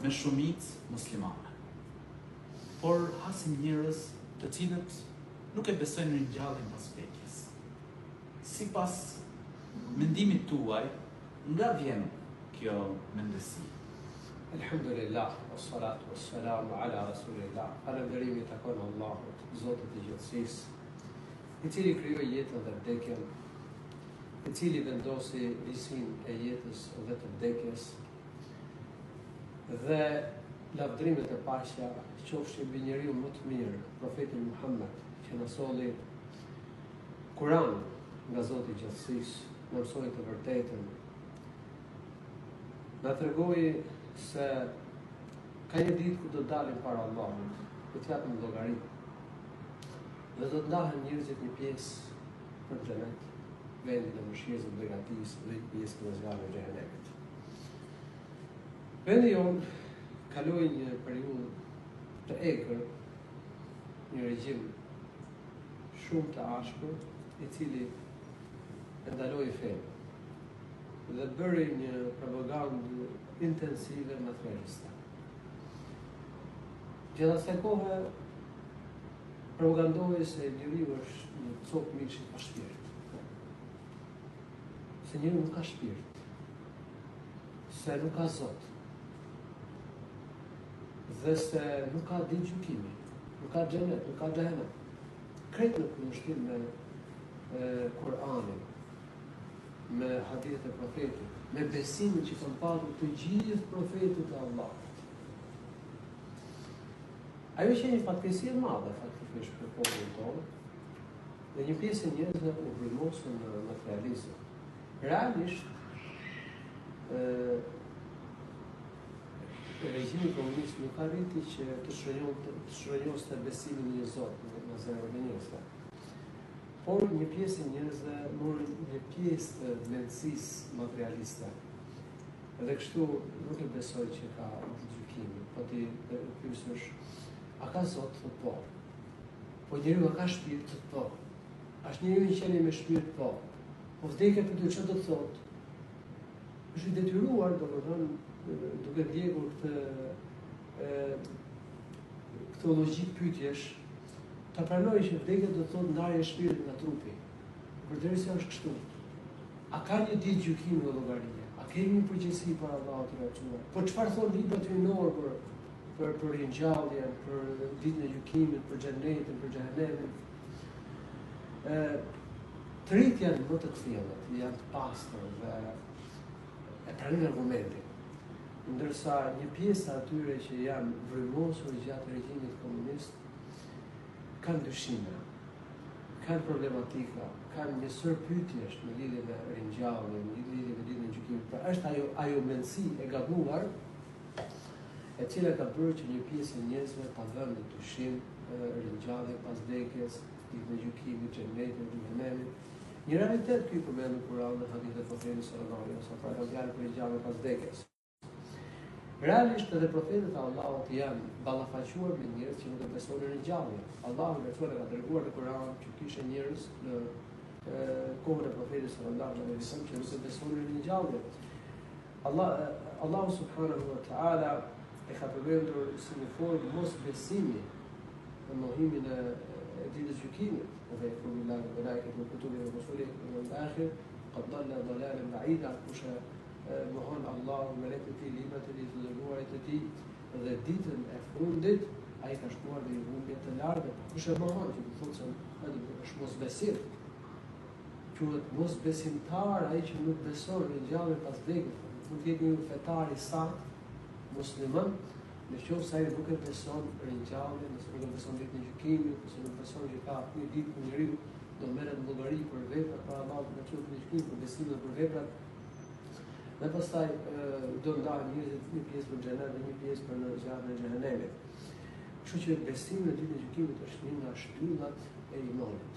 me shumicë muslimane. Por hasim njerëz të cilët nuk e besojnë në ngjalljen pas vdekjes. Sipas mendimit tuaj, nga vjen kjo mendësi? Alhamdulillah, wassalatu wassalamu ala rasulillah. Falënderimi takon Allahut, Zotit të gjithësisë, i cili krijoi jetën dhe vdekjen, i cili vendosi ligjsinë e jetës dhe të vdekjes, dhe lavdrimet e paqja qofshin mbi njeriu më të mirë, profetin Muhammed, që na solli Kur'an nga Zoti i gjithësisë, na mësoi të vërtetën, na tregoi se ka një ditë ku do dalim para Allahut, do të japim llogari. Dhe do të ndahen njerëzit një pjesë për xhenet, vendin e mëshirës dhe begatisë, dhe një pjesë për zjarrin e xhenemit. Vendi jon kaloi një periudhë të egër, një regjim shumë të ashpër, i cili e ndaloi fenë dhe bëri një propagandë intensive materialiste. Gjithasë kohë propagandohej se njeriu është një copë mishi pa shpirt. Se njeriu nuk ka shpirt, se nuk ka Zot, dhe se nuk ka ditë gjykimi, nuk ka xhenet, nuk ka xhehenem. Kretë në kundërshtim me Kur'anin, me hadithet e profetit, me besimin që kanë pasur të gjithë profetët e Allahut. Ajo që një fatkeqësi e madhe faktikisht për popullin tonë, dhe një pjesë e njerëzve u frymosën në materializëm. Realisht, regjimi komunist nuk arriti që të shënjoste besimin në një Zot në zemrën e njerëzve. Por një pjesë e njerëzve mori një pjesë të mendësisë materialiste. Dhe kështu nuk e besoj që ka gjykimi, po ti pyesësh, a ka Zot? Thot po. Po njeriu a ka shpirt? Thot po. A është njeriu i qenë me shpirt? Po. Po vdekja për të çfarë do të thotë? Është i detyruar, domethënë, duke ndjekur këtë logjik pyetjesh, ta pranoj që vdekja do të thotë ndarje e shpirtit nga trupi. Përderisa është kështu, a ka një ditë gjykimi dhe llogarie? A kemi një përgjegjësi para Allahut të lartësuar? Po çfarë thon librat hyjnor për ringjalljen, për ditën e gjykimit, për xhenetin, për xhehenemin? Të rritë janë më të kthjellët, janë të pastër dhe e pranojnë argumentin. Ndërsa një pjesë atyre që janë vrymosur gjatë regjimit komunist kanë dyshime, kanë problematika, kanë një sër pyetjesh në lidhje me ringjalljen, në lidhje me ditën e gjykimit. Pra është ajo mendësi e gabuar, e cila ka bërë që një pjesë e njerëzve ta vënë në dyshim ringjalljen pas vdekjes, ditën e gjykimit, xhenetin, xhehenemin. Një realitet ky përmendur në Kur'an dhe hadithet e profetit sallallahu alaihi wasallam, pra ka fjalë për ringjalljen pas vdekjes. Realisht edhe profetët e Allahut janë ballafaquar me njerëz që nuk e besojnë në ringjallje. Allahu veçuar ka dërguar në Kur'an që kishte njerëz në kohën e profetit sallallahu alaihi wasallam që nuk e besojnë në ringjallje. Allahu subhanahu wa ta'ala e ka përmendur si një formë mosbesimi në mohimin e ditës së gjykimit. Dhe kullullahi wa malaikatu wa kutubihi wa rusulihi wal akhir qad dalla dalalan ba'ida, kusha mohon Allahu me lekët e tij, librat e tij të dërguarit e tij, dhe ditën e fundit ai ka shkuar në një humbje të lartë. Kush e mohon, që do thotë se ai është mosbesim. Quhet mosbesimtar ai që nuk beson në ringjalljen pas vdekjes. Mund të jetë një fetar i saktë musliman, nëse ai nuk e beson ringjalljen, nëse nuk e beson ditën e gjykimit, nëse nuk beson që ka një ditë ku njeriu do merret llogari për veprat para Allahut në çdo gjykim, për besimin për veprat. Dhe pastaj do ndahen njerëzit një pjesë për xhenet dhe një pjesë për në zjarrin e xhehenemit. Kështu që besimi në ditën e gjykimit është një nga shtyllat e imanit.